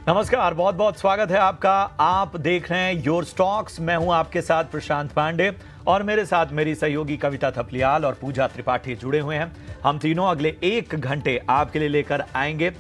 नमस्कार, बहुत बहुत स्वागत है आपका। आप देख रहे हैं योर स्टॉक्स। मैं हूं आपके साथ प्रशांत पांडे और मेरे साथ मेरी सहयोगी कविता थपलियाल और पूजा त्रिपाठी जुड़े हुए हैं। हम तीनों अगले 1 घंटे आपके लिए लेकर आएंगे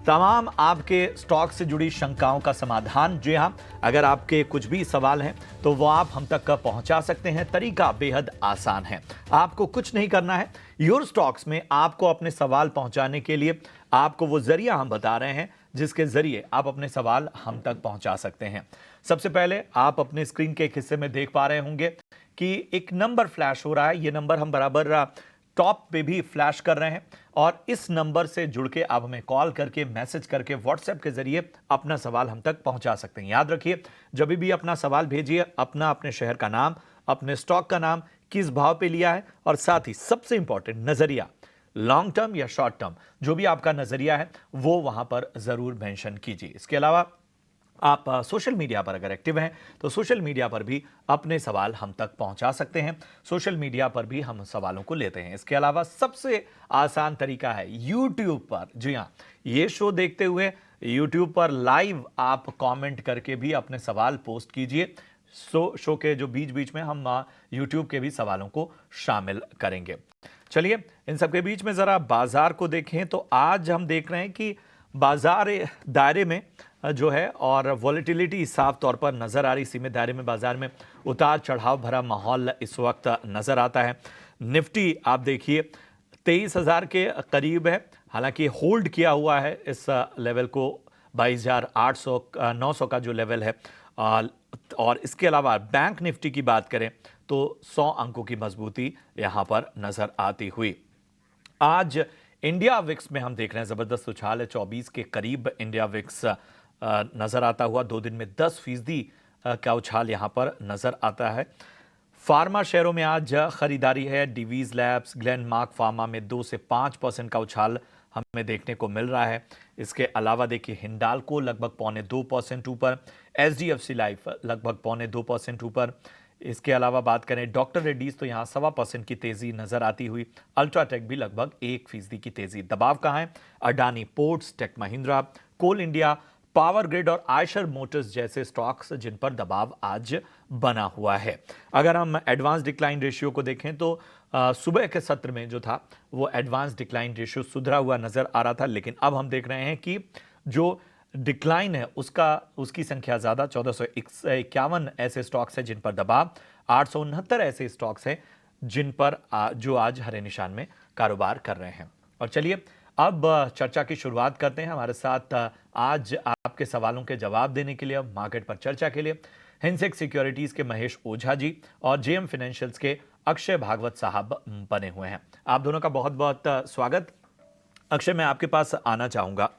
तमाम आपके स्टॉक से जुड़ी शंकाओं का समाधान। जी हां, अगर आपके कुछ भी सवाल हैं तो वो आप हम तक पहुंचा सकते हैं। तरीका बेहद आसान है, आपको कुछ नहीं करना है। योर स्टॉक्स में आपको अपने सवाल पहुंचाने के लिए आपको वो जरिया हम बता रहे हैं जिसके जरिए आप अपने सवाल हम तक पहुंचा सकते हैं। सबसे पहले आप अपने स्क्रीन के एक हिस्से में देख पा रहे होंगे कि एक नंबर फ्लैश हो रहा है। ये नंबर हम बराबर टॉप पे भी फ्लैश कर रहे हैं और इस नंबर से जुड़ के आप हमें कॉल करके, मैसेज करके, व्हाट्सएप के जरिए अपना सवाल हम तक पहुंचा सकते हैं। याद रखिए, जब भी अपना सवाल भेजिए, अपने शहर का नाम, अपने स्टॉक का नाम, किस भाव पे लिया है और साथ ही सबसे इंपॉर्टेंट नजरिया, लॉन्ग टर्म या शॉर्ट टर्म, जो भी आपका नजरिया है वो वहां पर जरूर मेंशन कीजिए। इसके अलावा आप सोशल मीडिया पर अगर एक्टिव हैं तो सोशल मीडिया पर भी अपने सवाल हम तक पहुंचा सकते हैं। सोशल मीडिया पर भी हम सवालों को लेते हैं। इसके अलावा सबसे आसान तरीका है यूट्यूब पर। जी हां, ये शो देखते हुए यूट्यूब पर लाइव आप कमेंट करके भी अपने सवाल पोस्ट कीजिए। शो के जो बीच बीच में हम यूट्यूब के भी सवालों को शामिल करेंगे। चलिए, इन सबके बीच में जरा बाजार को देखें तो आज हम देख रहे हैं कि बाजार दायरे में जो है और वॉलेटिलिटी साफ तौर पर नजर आ रही। सीमित दायरे में बाजार में उतार चढ़ाव भरा माहौल इस वक्त नजर आता है। निफ्टी आप देखिए 23,000 के करीब है, हालांकि होल्ड किया हुआ है इस लेवल को, 22,800 900 का जो लेवल है। और इसके अलावा बैंक निफ्टी की बात करें तो 100 अंकों की मजबूती यहां पर नजर आती हुई। आज इंडिया विक्स में हम देख रहे हैं जबरदस्त उछाल है, 24 के करीब इंडिया विक्स नजर आता हुआ। 2 दिन में 10% का उछाल यहां पर नजर आता है। फार्मा शेयरों में आज खरीदारी है। डिवीज लैब्स, ग्लेनमार्क फार्मा में 2 से 5% का उछाल हमें देखने को मिल रहा है। इसके अलावा देखिए, हिंडाल्को लगभग 0.25% ऊपर, एचडीएफसी लाइफ लगभग 0.2% ऊपर। इसके अलावा बात करें डॉक्टर रेड्डीज तो यहाँ 1.25% की तेजी नजर आती हुई। अल्ट्राटेक भी लगभग 1% की तेजी। दबाव कहाँ है? अडानी पोर्ट्स, टेक महिंद्रा, कोल इंडिया, पावर ग्रिड और आयशर मोटर्स जैसे स्टॉक्स जिन पर दबाव आज बना हुआ है। अगर हम एडवांस डिक्लाइन रेशियो को देखें तो सुबह के सत्र में जो था वो एडवांस डिक्लाइन रेशियो सुधरा हुआ नजर आ रहा था, लेकिन अब हम देख रहे हैं कि जो डिक्लाइन है उसकी संख्या ज्यादा, 1451 ऐसे स्टॉक्स हैं जिन पर दबाव, 869 ऐसे स्टॉक्स हैं जिन पर जो आज हरे निशान में कारोबार कर रहे हैं। और चलिए अब चर्चा की शुरुआत करते हैं। हमारे साथ आज आपके सवालों के जवाब देने के लिए, मार्केट पर चर्चा के लिए हिंसेक सिक्योरिटीज के महेश ओझा जी और जेएम फाइनेंशियल्स के अक्षय भागवत साहब बने हुए हैं। आप दोनों का बहुत बहुत स्वागत। अक्षय, मैं आपके पास आना चाहूंगा।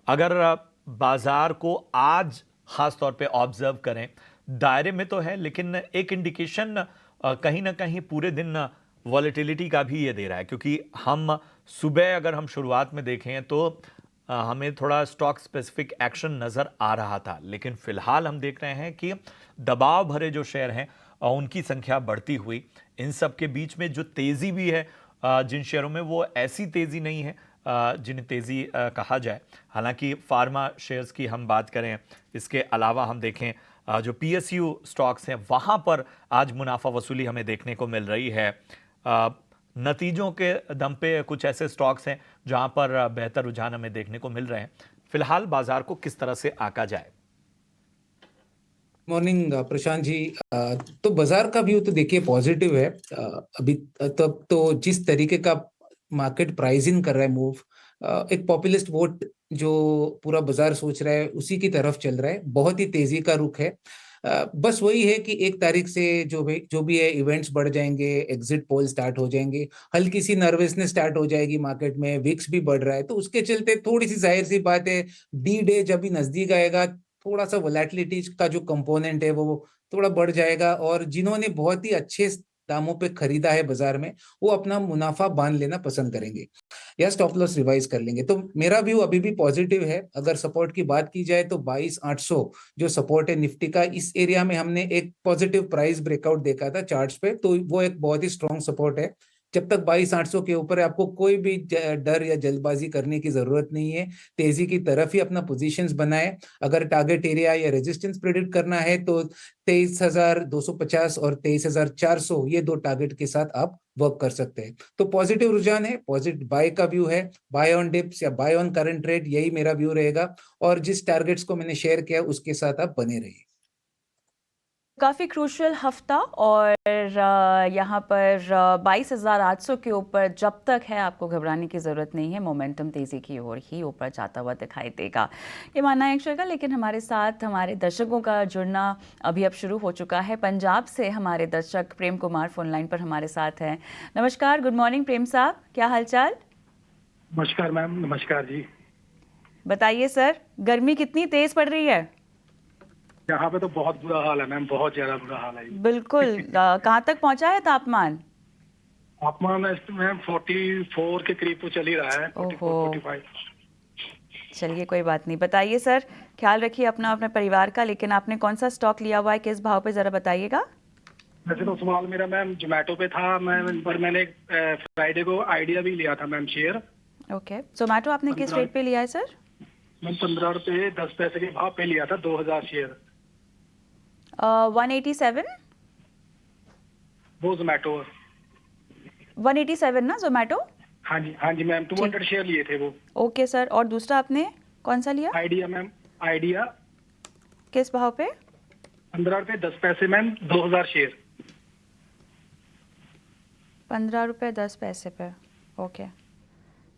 अगर बाजार को आज खास तौर पे ऑब्जर्व करें, दायरे में तो है लेकिन एक इंडिकेशन कहीं ना कहीं पूरे दिन वॉलेटिलिटी का भी ये दे रहा है, क्योंकि हम सुबह अगर हम शुरुआत में देखें तो हमें थोड़ा स्टॉक स्पेसिफिक एक्शन नजर आ रहा था, लेकिन फिलहाल हम देख रहे हैं कि दबाव भरे जो शेयर हैं उनकी संख्या बढ़ती हुई। इन सब के बीच में जो तेजी भी है जिन शेयरों में, वो ऐसी तेजी नहीं है जिन्हें तेजी कहा जाए। हालांकि फार्मा शेयर्स की हम बात करें, इसके अलावा हम देखें जो पीएसयू स्टॉक्स हैं वहां पर आज मुनाफा वसूली हमें देखने को मिल रही है। नतीजों के दम पे कुछ ऐसे स्टॉक्स हैं जहां पर बेहतर रुझान हमें देखने को मिल रहे हैं। फिलहाल बाजार को किस तरह से आंका जाए? मॉर्निंग प्रशांत जी। तो बाजार का व्यू तो देखिए पॉजिटिव है। अभी तब तो जिस तरीके का मार्केट प्राइसिंग कर रहा है मूव, एक पॉपुलिस्ट वोट जो पूरा बाजार सोच रहा है उसी की तरफ चल रहा है। बहुत ही तेजी का रुख है। बस वही है कि 1 तारीख से जो भी है इवेंट्स बढ़ जाएंगे, एग्जिट पोल स्टार्ट हो जाएंगे, हल्की सी नर्वसनेस स्टार्ट हो जाएगी मार्केट में, विक्स भी बढ़ रहा है, तो उसके चलते थोड़ी सी जाहिर सी बात है डी डे जब भी नजदीक आएगा थोड़ा सा वोलेटिलिटी का जो कंपोनेंट है वो थोड़ा बढ़ जाएगा। और जिन्होंने बहुत ही अच्छे दामों पे खरीदा है बाजार में, वो अपना मुनाफा बांध लेना पसंद करेंगे या स्टॉप लॉस रिवाइज कर लेंगे। तो मेरा व्यू अभी भी पॉजिटिव है। अगर सपोर्ट की बात की जाए तो 22,800 जो सपोर्ट है निफ्टी का, इस एरिया में हमने एक पॉजिटिव प्राइस ब्रेकआउट देखा था चार्ट्स पे, तो वो एक बहुत ही स्ट्रॉन्ग सपोर्ट है। जब तक 22,800 के ऊपर है, आपको कोई भी डर या जल्दबाजी करने की जरूरत नहीं है। तेजी की तरफ ही अपना पोजीशंस बनाए। अगर टारगेट एरिया या रेजिस्टेंस प्रेडिक्ट करना है तो 23,250 और 23,400, ये दो टारगेट के साथ आप वर्क कर सकते हैं। तो पॉजिटिव रुझान है, पॉजिटिव बाय का व्यू है, बाय ऑन डिप्स या बाय ऑन करंट रेट, यही मेरा व्यू रहेगा। और जिस टारगेट्स को मैंने शेयर किया उसके साथ आप बने रहिए। काफ़ी क्रूशियल हफ्ता और यहाँ पर 22,800 के ऊपर जब तक है आपको घबराने की ज़रूरत नहीं है। मोमेंटम तेज़ी की ओर ही ऊपर जाता हुआ दिखाई देगा, ये मानना है अक्षर का। लेकिन हमारे साथ हमारे दर्शकों का जुड़ना अभी अब शुरू हो चुका है। पंजाब से हमारे दर्शक प्रेम कुमार फोन लाइन पर हमारे साथ हैं। नमस्कार, गुड मॉर्निंग प्रेम साहब, क्या हालचाल? नमस्कार मैम। नमस्कार जी। बताइए सर, गर्मी कितनी तेज़ पड़ रही है? यहाँ पे तो बहुत बुरा हाल है मैम, बहुत ज्यादा बुरा हाल है। बिल्कुल। कहाँ तक पहुँचा है तापमान? तापमान मैम 44 के करीब तो चल ही रहा है। 44, 45। चलिए कोई बात नहीं। बताइए सर, ख्याल रखिए अपना, अपने परिवार का। लेकिन आपने कौन सा स्टॉक लिया हुआ है, किस भाव पे, जरा बताइएगा। वैसे तो सवाल मेरा मैम जोमेटो पे था, पर मैंने फ्राइडे को आइडिया भी लिया था मैम शेयर। ओके, जोमेटो आपने किस रेट पे लिया है सर? मैम 15 रुपए 10 पैसे के भाव पे लिया था, 2000 शेयर। 187? वो जोमेटो। 187 ना जोमेटो? हाँ जी मैम, 200 शेयर लिए थे वो। ओके सर, और दूसरा आपने कौन सा लिया? Idea ma'am, idea. किस भाव पे? 15 रुपए 10 पैसे मैम, 2000 शेयर। 15 रुपये 10 पैसे पे। ओके,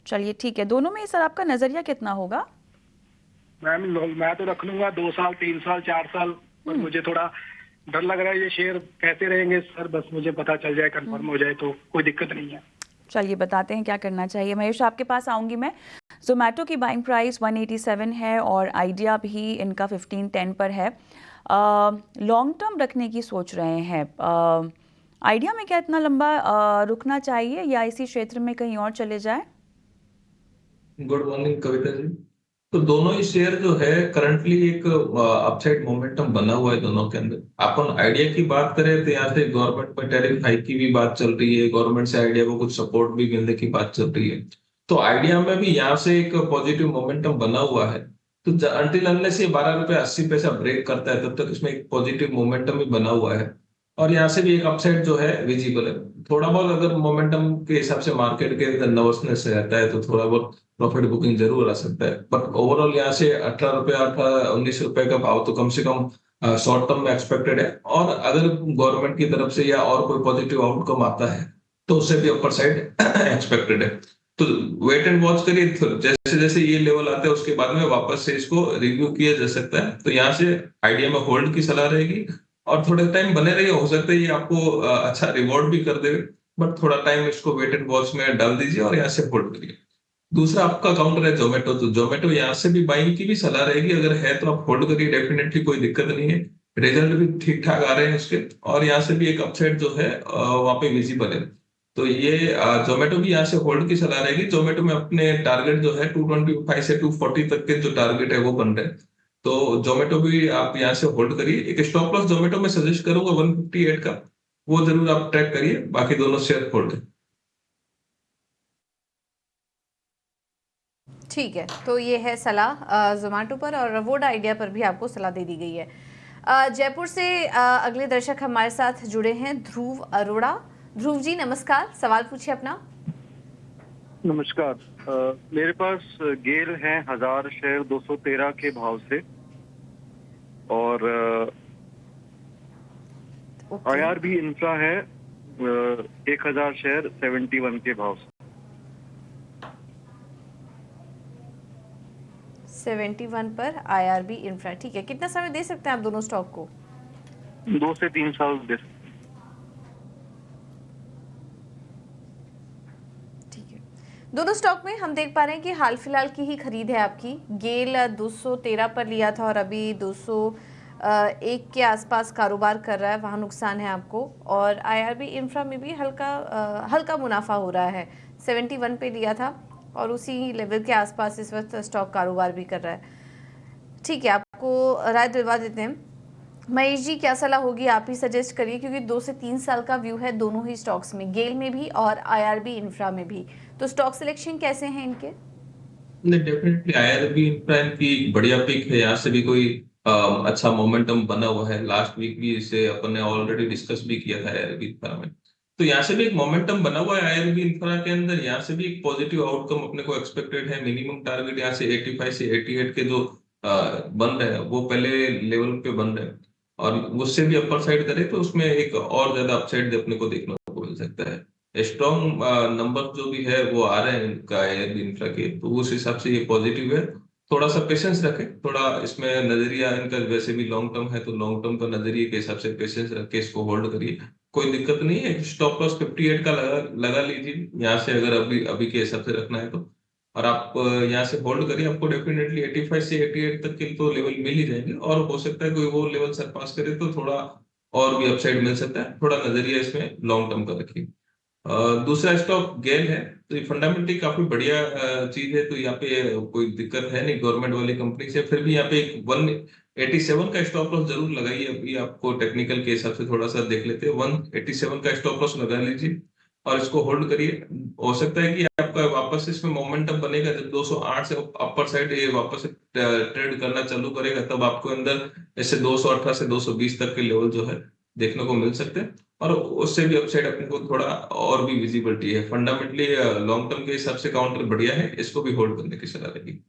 चलिए ठीक है। दोनों में सर आपका नजरिया कितना होगा? मैम मैं तो रख लूंगा 2 साल, 3 साल, 4 साल, पर मुझे थोड़ा डर लग रहा है ये शेयर कैसे रहेंगे सर। बस मुझे पता चल जाए, कंफर्म हो जाए तो कोई दिक्कत नहीं है। चलिए बताते हैं क्या करना चाहिए। महेश, आपके पास आऊँगी मैं। जोमेटो की बाइंग प्राइस 187 है और आइडिया भी इनका 1510 पर है। लॉन्ग टर्म रखने की सोच रहे हैं। आइडिया में क्या इतना लंबा रुकना चाहिए या इसी क्षेत्र में कहीं और चले जाए? Good morning Kavita ji. तो दोनों ही शेयर जो है करंटली एक अपसाइड मोमेंटम बना हुआ है दोनों के अंदर। अपन आइडिया की बात करें तो यहाँ से गवर्नमेंट में टैरिफ हाइक की भी बात चल रही है, गवर्नमेंट से आइडिया को कुछ सपोर्ट भी मिलने की बात चल रही है। तो आइडिया में भी यहाँ से एक पॉजिटिव मोमेंटम बना हुआ है। तो अनटिल अनलेस ये 12 रुपए 80 पैसा ब्रेक करता है तब तक इसमें एक पॉजिटिव मोमेंटम भी बना हुआ है। और यहाँ से भी एक अपसाइड जो है विजिबल है। थोड़ा बहुत अगर मोमेंटम के हिसाब से मार्केट के अंदर नर्वसनेस रहता है तो थोड़ा बहुत प्रॉफिट बुकिंग जरूर आ सकता है। बट ओवरऑल यहाँ से 18 रुपए 19 रुपए का भाव तो कम से कम शॉर्ट टर्म में एक्सपेक्टेड है। और अगर गवर्नमेंट की तरफ से या और कोई पॉजिटिव आउटकम आता है तो उससे भी अपर साइड एक्सपेक्टेड है। तो वेट एंड वॉच करिए, जैसे जैसे ये लेवल आते हैं उसके बाद में वापस से इसको रिव्यू किया जा सकता है। तो यहाँ से आइडिया में होल्ड की सलाह रहेगी और थोड़े टाइम बने रहिए। हो सकता है ये आपको अच्छा रिवॉर्ड भी कर देवे, बट थोड़ा टाइम इसको वेट एंड वॉच में डाल दीजिए और यहाँ से होल्ड करिए। दूसरा आपका काउंटर है जोमेटो। तो जोमेटो यहाँ से भी बाइंग की भी सलाह रहेगी, अगर है तो आप होल्ड करिए, डेफिनेटली कोई दिक्कत नहीं है। रिजल्ट भी ठीक ठाक आ रहे हैं उसके, और यहाँ से भी एक अपसाइड जो है वहां पे विजिबल है। तो ये जोमेटो भी यहाँ से होल्ड की सलाह रहेगी। जोमेटो में अपने टारगेट जो है 225 से 240 तक के जो टारगेट है वो बन रहे हैं। तो जोमेटो भी आप यहाँ से होल्ड करिए। एक स्टॉप लॉस जोमेटो में सजेस्ट करूंगा 158 का, वो जरूर आप ट्रैक करिए। बाकी दोनों शेयर होल्ड है। ठीक है, तो ये है सलाह जोमेटो पर, और वोड आइडिया पर भी आपको सलाह दे दी गई है। जयपुर से अगले दर्शक हमारे साथ जुड़े हैं, ध्रुव अरोड़ा। ध्रुव जी नमस्कार, सवाल पूछिए अपना। नमस्कार। मेरे पास गेल है 1000 शेयर 213 के भाव से, और IRB इंफ्रा है 1000 शेयर 71 के भाव से। 71 पर IRB इंफ्रा, ठीक है। कितना समय दे सकते हैं आप दोनों स्टॉक को? 2 से 3 साल दे सकते हैं। ठीक है, दोनों स्टॉक में हम देख पा रहे हैं कि हाल फिलहाल की ही खरीद है आपकी। गेल 213 पर लिया था और अभी 201 के आसपास कारोबार कर रहा है, वहाँ नुकसान है आपको। और IRB इंफ्रा में भी हल्का मुनाफा हो रहा है। 71 पे लिया था और उसी लेवल के आसपास इस वक्त स्टॉक कारोबार भी कर रहा है। ठीक है, आपको राय दिलवा देते हैं। महेश जी, क्या सलाह होगी, आप ही सजेस्ट करिए, क्योंकि 2 से 3 साल का व्यू है दोनों ही स्टॉक्स में, गेल में भी और आईआरबी इंफ्रा में भी। तो स्टॉक सिलेक्शन कैसे हैं इनके? नहीं, डेफिनेटली आईआरबी इंफ्रा की बढ़िया पिक है। यहाँ से भी कोई अच्छा मोमेंटम बना हुआ है। लास्ट वीक भी इसे अपन ने ऑलरेडी डिस्कस भी किया था आईआरबी इंफ्रा में। तो यहाँ से भी एक मोमेंटम बना हुआ है आईआरबी इंफ्रा के अंदर। यहाँ से भी एक पॉजिटिव आउटकम अपने को एक्सपेक्टेड है। मिनिमम टारगेट यहाँ से 85 से 88 के जो बन रहे हैं वो पहले लेवल पे बन रहे हैं, और उससे भी अपर साइड करे तो उसमें एक और ज्यादा अपसाइड अपने को देखने को मिल सकता है। स्ट्रॉन्ग नंबर जो भी है वो आ रहे हैं इनका आईआरबी इंफ्रा के, तो उस हिसाब से ये पॉजिटिव है। थोड़ा सा पेशेंस रखें, थोड़ा इसमें नजरिया इनका वैसे भी लॉन्ग टर्म है, तो लॉन्ग टर्म का नजरिए के हिसाब से पेशेंस रख के इसको होल्ड करिए। कोई दिक्कत नहीं है। स्टॉप लॉस 58 का लगा लीजिए यहाँ से, अगर अभी अभी के हिसाब से रखना है तो। और आप यहाँ से होल्ड करिए, आपको डेफिनेटली 85 से 88 तक के तो लेवल मिल ही जाएंगे, और हो सकता है कोई वो लेवल सरपास करे तो थोड़ा और भी अपसाइड मिल सकता है। थोड़ा नजरिया इसमें लॉन्ग टर्म का रखिए। दूसरा स्टॉक गेल है। तो ये फंडामेंटली काफी बढ़िया चीज है, तो यहाँ पे कोई दिक्कत है नहीं गवर्नमेंट वाली कंपनी से। फिर भी यहाँ पे एक 187 का स्टॉप लॉस जरूर लगाइए। अभी आपको टेक्निकल के हिसाब से थोड़ा सा देख लेते हैं। 187 का स्टॉप लॉस लगा लीजिए और इसको होल्ड करिए। हो सकता है कि आपका वापस इसमें मोमेंटम बनेगा जब 208 से अपर साइड ये वापस ट्रेड करना चालू करेगा, तब आपको अंदर ऐसे 218 से 220 तक के लेवल जो है देखने को मिल सकते हैं। और उससे भी अपसाइड अपने को थोड़ा और भी विजिबिलिटी है। फंडामेंटली लॉन्ग टर्म के हिसाब से काउंटर बढ़िया है, इसको भी होल्ड करने की सलाह रहेगी।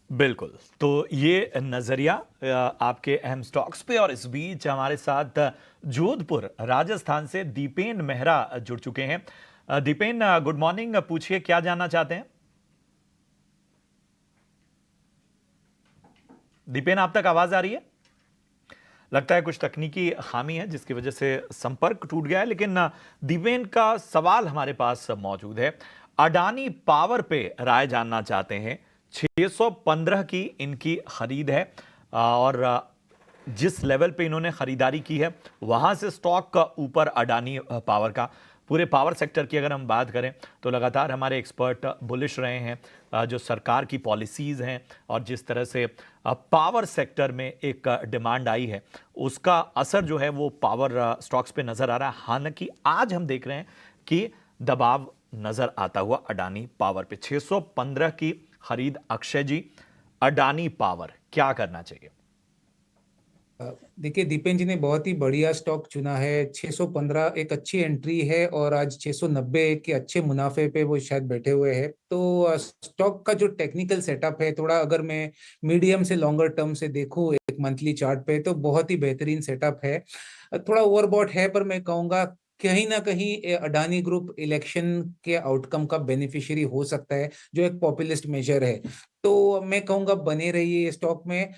बिल्कुल। तो ये नजरिया आपके अहम स्टॉक्स पे। और इस बीच हमारे साथ जोधपुर राजस्थान से दीपेन मेहरा जुड़ चुके हैं। Dipen, good morning. पूछिए, क्या जानना चाहते हैं? दीपेन, आप तक आवाज आ रही है? लगता है कुछ तकनीकी खामी है जिसकी वजह से संपर्क टूट गया है, लेकिन दीपेन का सवाल हमारे पास मौजूद है। अडानी पावर पे राय जानना चाहते हैं। 615 की इनकी खरीद है, और जिस लेवल पे इन्होंने खरीदारी की है वहां से स्टॉक का ऊपर अडानी पावर का। पूरे पावर सेक्टर की अगर हम बात करें तो लगातार हमारे एक्सपर्ट बुलिश रहे हैं। जो सरकार की पॉलिसीज़ हैं और जिस तरह से पावर सेक्टर में एक डिमांड आई है, उसका असर जो है वो पावर स्टॉक्स पे नज़र आ रहा है। हालांकि आज हम देख रहे हैं कि दबाव नज़र आता हुआ अडानी पावर पे। 615 की खरीद। अक्षय जी, अडानी पावर क्या करना चाहिए? देखिए, दीपेन जी ने बहुत ही बढ़िया स्टॉक चुना है। 615 एक अच्छी एंट्री है और आज 690 के अच्छे मुनाफे पे वो शायद बैठे हुए हैं। तो स्टॉक का जो टेक्निकल सेटअप है, थोड़ा अगर मैं मीडियम से लॉन्गर टर्म से देखूं एक मंथली चार्ट पे, तो बहुत ही बेहतरीन सेटअप है। थोड़ा ओवरबॉट है, पर मैं कहूंगा कहीं ना कहीं अडानी ग्रुप इलेक्शन के आउटकम का बेनिफिशियरी हो सकता है, जो एक पॉपुलिस्ट मेजर है। तो मैं कहूंगा बने रहिए स्टॉक में।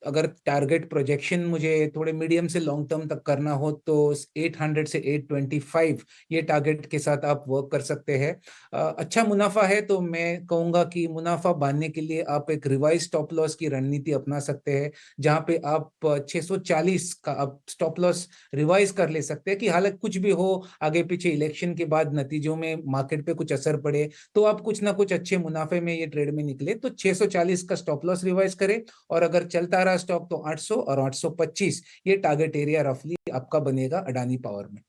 अगर टारगेट प्रोजेक्शन मुझे थोड़े मीडियम से लॉन्ग टर्म तक करना हो तो 800 से 825 ये टारगेट के साथ आप वर्क कर सकते हैं। अच्छा मुनाफा है, तो मैं कहूंगा कि मुनाफा बांधने के लिए आप एक रिवाइज स्टॉप लॉस की रणनीति अपना सकते हैं, जहां पे आप 640 का आप स्टॉप लॉस रिवाइज कर ले सकते हैं कि हालांकि कुछ भी हो, आगे पीछे इलेक्शन के बाद नतीजों में मार्केट पे कुछ असर पड़े, तो आप कुछ ना कुछ अच्छे मुनाफे में ये ट्रेड में निकले। तो 640 का स्टॉप लॉस रिवाइज करें, और अगर चलता रहा स्टॉक तो 800 और 825 ये टारगेट एरिया रफली आपका बनेगा अडानी पावर में।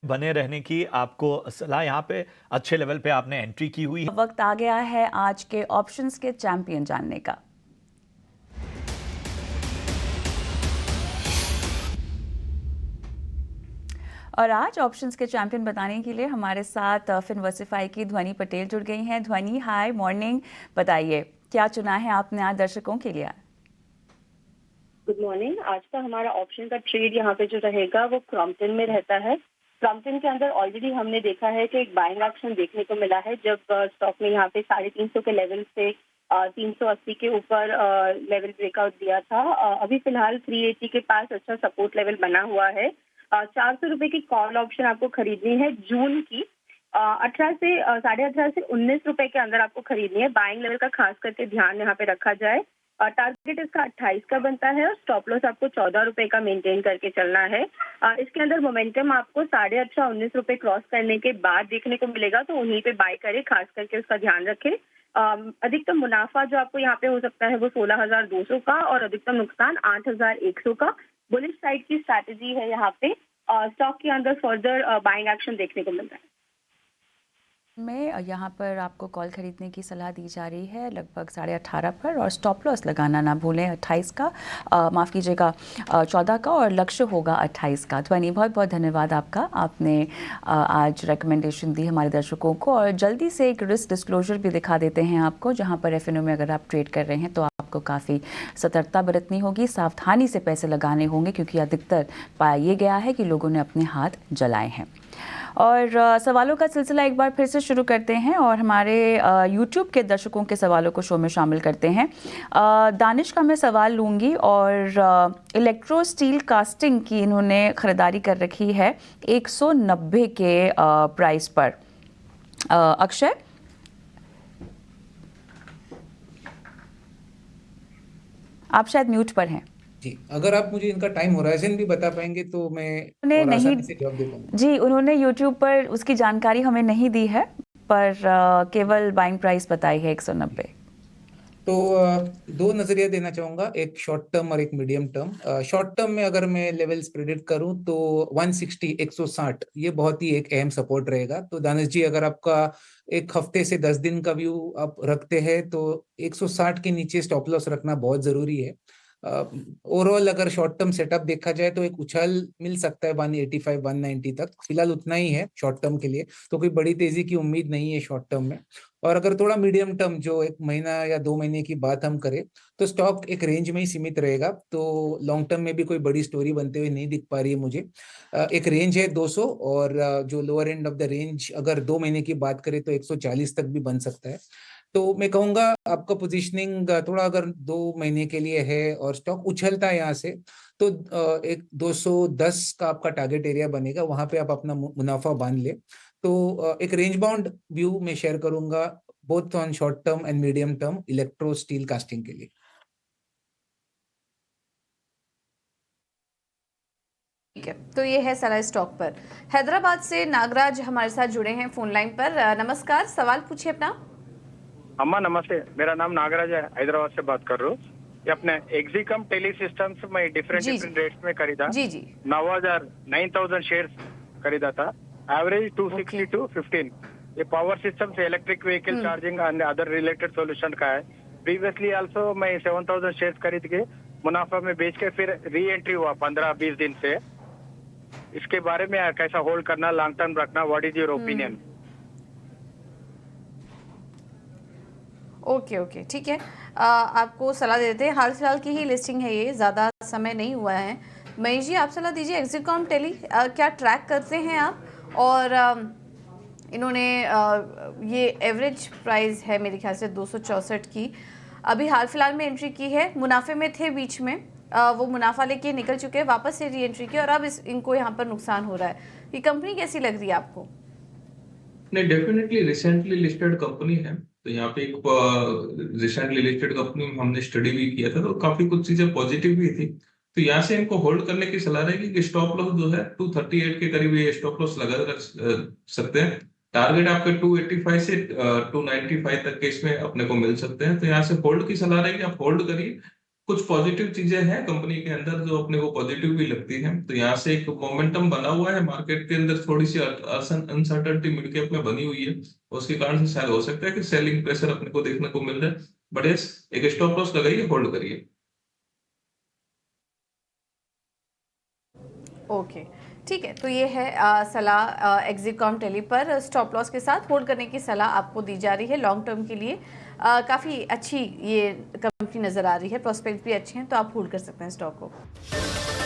बने रहने की आपको सलाह। यहाँ पे अच्छे लेवल पे आपने एंट्री की हुई है। वक्त आ गया है आज के ऑप्शंस के चैंपियन जानने का। और आज ऑप्शंस के चैंपियन बताने के लिए हमारे साथ फिनवर्सिफाई की ध्वनि पटेल जुड़ गई हैं। ध्वनि, हाय मॉर्निंग। बताइए क्या चुना है आपने आज दर्शकों के लिए? Good morning. आज का हमारा ऑप्शन का ट्रेड यहाँ पे जो रहेगा वो क्रॉम्पटन में रहता है। क्रॉम्पटन के अंदर ऑलरेडी हमने देखा है कि एक बाइंग एक्शन देखने को मिला है, जब स्टॉक ने यहाँ पे 350 के लेवल से 380 के ऊपर लेवल ब्रेकआउट दिया था। अभी फिलहाल 380 के पास अच्छा सपोर्ट लेवल बना हुआ है। 400 रुपए की कॉल ऑप्शन आपको खरीदनी है जून की। 18 से 18.5 से 19 रुपए के अंदर आपको खरीदनी है। बाइंग लेवल का खास करके ध्यान यहाँ पे रखा जाए। टारगेट इसका 28 का बनता है और स्टॉप लॉस आपको 14 रुपए का मेंटेन करके चलना है। इसके अंदर मोमेंटम आपको 18.5 19 रुपए क्रॉस करने के बाद देखने को मिलेगा, तो उन्हीं पे बाय करें, खास करके उसका ध्यान रखें। अधिकतम मुनाफा जो आपको यहाँ पे हो सकता है वो 16,200 का और अधिकतम नुकसान 8,100 का। बुलिश साइड की स्ट्रैटेजी है यहाँ पे। स्टॉक के अंदर फर्दर बाइंग एक्शन देखने को मिल रहा है। में यहाँ पर आपको कॉल खरीदने की सलाह दी जा रही है लगभग 18.5 पर, और स्टॉप लॉस लगाना ना भूलें 28 का, माफ़ कीजिएगा 14 का, और लक्ष्य होगा 28 का। ध्वनि, बहुत बहुत धन्यवाद आपका, आपने आज रिकमेंडेशन दी हमारे दर्शकों को। और जल्दी से एक रिस्क डिस्क्लोजर भी दिखा देते हैं आपको, जहाँ पर एफएनओ में अगर आप ट्रेड कर रहे हैं तो आपको काफ़ी सतर्कता बरतनी होगी, सावधानी से पैसे लगाने होंगे, क्योंकि अधिकतर पाया ये गया है कि लोगों ने अपने हाथ जलाए हैं। और सवालों का सिलसिला एक बार फिर से शुरू करते हैं और हमारे YouTube के दर्शकों के सवालों को शो में शामिल करते हैं। दानिश का मैं सवाल लूँगी, और इलेक्ट्रो स्टील कास्टिंग की इन्होंने ख़रीदारी कर रखी है 190 के प्राइस पर। अक्षय, आप शायद म्यूट पर हैं। जी, अगर आप मुझे इनका टाइम होराइजन भी बता पाएंगे तो मैं और आसानी से जवाब दे पाऊंगा। जी, उन्होंने YouTube पर उसकी जानकारी हमें नहीं दी है, पर केवल बाइंग प्राइस बताई है 190। तो दो नजरिया देना चाहूंगा, एक शॉर्ट टर्म और एक मीडियम टर्म। शॉर्ट टर्म में अगर मैं लेवल्स प्रेडिक्ट करूं तो 160 160 ये बहुत ही एक अहम सपोर्ट रहेगा। तो दानिश जी, अगर आपका एक हफ्ते से 10 दिन का व्यू आप रखते हैं तो 160 के नीचे स्टॉप लॉस रखना बहुत जरूरी है। ओवरऑल अगर शॉर्ट टर्म सेटअप देखा जाए तो एक उछाल मिल सकता है 185 190 तक, फिलहाल उतना ही है शॉर्ट टर्म के लिए, तो कोई बड़ी तेजी की उम्मीद नहीं है शॉर्ट टर्म में। और अगर थोड़ा मीडियम टर्म, जो एक महीना या 2 महीने की बात हम करें, तो स्टॉक एक रेंज में ही सीमित रहेगा। तो लॉन्ग टर्म में भी कोई बड़ी स्टोरी बनते हुए नहीं दिख पा रही है मुझे। एक रेंज है 200, और जो lower end of the range अगर 2 महीने की बात करें तो 140 तक भी बन सकता है। तो मैं कहूंगा आपका पोजीशनिंग थोड़ा अगर 2 महीने के लिए है और स्टॉक उछलता है यहाँ से, तो एक 210 का आपका टारगेट एरिया बनेगा, वहां पे आप अपना मुनाफा बांध ले। तो एक रेंज बाउंड व्यू मैं शेयर करूंगा both on short term and medium term electro steel casting के लिए। ठीक है, तो ये है सलाह स्टॉक पर। हैदराबाद से नागराज हमारे साथ जुड़े हैं फोन लाइन पर। नमस्कार, सवाल पूछिए अपना। अम्मा नमस्ते, मेरा नाम नागराज है, हैदराबाद से बात कर रहा हूँ। ये अपने एक्सिकम टेली सिस्टम्स में डिफरेंट रेट्स में खरीदा। जी जी, 9,000 शेयर्स खरीदा था, एवरेज 260 to 15। ये पावर सिस्टम से electric vehicle charging and other related solution का है। प्रीवियसली आल्सो मैं 7,000 शेयर्स खरीद के मुनाफा में बेच के फिर री एंट्री हुआ 15-20 दिन से। इसके बारे में कैसा होल्ड करना, लॉन्ग टर्म रखना, what is your opinion? Okay okay, ठीक है, आपको सलाह देते हैं। हाल फिलहाल की ही लिस्टिंग है, ये ज़्यादा समय नहीं हुआ है। महेश जी, आप सलाह दीजिए। एक्सिकॉम टेली क्या ट्रैक करते हैं आप? और इन्होंने ये एवरेज प्राइस है मेरे ख्याल से 264 की, अभी हाल फिलहाल में एंट्री की है, मुनाफे में थे बीच में, वो मुनाफा लेके निकल चुके हैं, वापस से री एंट्री की, और अब इनको यहाँ पर नुकसान हो रहा है। ये कंपनी कैसी लग रही है आपको? नहीं, डेफिनेटली रिसेंटली लिस्टेड कंपनी है, तो यहाँ पे एक रिसेंटली लिस्टेड कंपनी में हमने स्टडी भी किया था, तो काफी कुछ चीजें पॉजिटिव भी थी। तो यहाँ से इनको होल्ड करने की सलाह रहेगी कि स्टॉप लॉस जो है 238 के करीब ये स्टॉप लॉस लगा कर सकते हैं। टारगेट आपके 285 से 295 तक के इसमें अपने को मिल सकते हैं। तो यहाँ से होल्ड की सलाह रहेगी, आप होल्ड करिए। कुछ पॉजिटिव चीजें हैं कंपनी के अंदर जो अपने को पॉजिटिव भी लगती हैं। तो यहाँ से एक मोमेंटम बना हुआ है मार्केट के अंदर, थोड़ी सी अनसर्टेनिटी मिड कैप में बनी हुई है, उसके कारण से शायद हो सकता है कि सेलिंग प्रेशर अपने को देखने को मिल रहा है। बट यस, एक स्टॉप लॉस लगाइए, होल्ड करिए। ओके, ठीक है, तो ये है सलाह एक्सिकॉम टेली पर स्टॉप लॉस के साथ होल्ड करने की सलाह आपको दी जा रही है लॉन्ग टर्म के लिए। काफ़ी अच्छी ये कंपनी नज़र आ रही है, प्रोस्पेक्ट भी अच्छे हैं, तो आप होल्ड कर सकते हैं स्टॉक को।